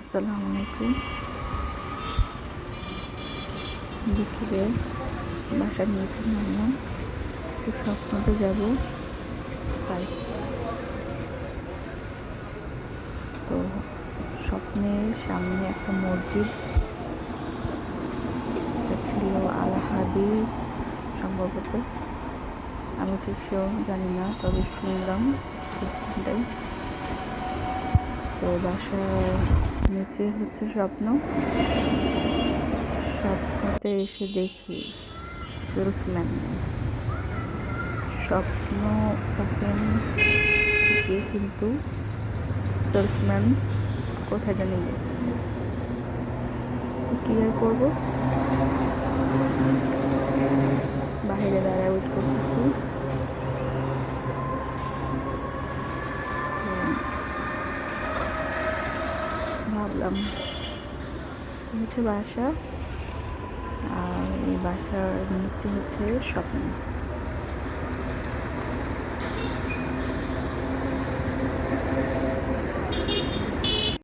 আসসালামু আলাইকুম। বিকেলে বাসা নিয়েছি নামলাম, একটু স্বপ্নতে যাব, তাই তো স্বপ্নের সামনে একটা মসজিদ, এটা ছিল আল হাদিস সম্ভবত, আমি ঠিক সেও জানি না, তবে শুনলাম সেটাই। তো বাসার নিচে হচ্ছে স্বপ্নতে এসে দেখি সেলসম্যান নেই। স্বপ্ন ওপেন থেকে কিন্তু সেলসম্যান কোথায় জানি গেছে। কি আর করবো, বাইরে দাঁড়ায় ওয়েট করতেছি। ভাবলাম হচ্ছে বাসা, আর এই বাসার নিচে হচ্ছে স্বপ্ন।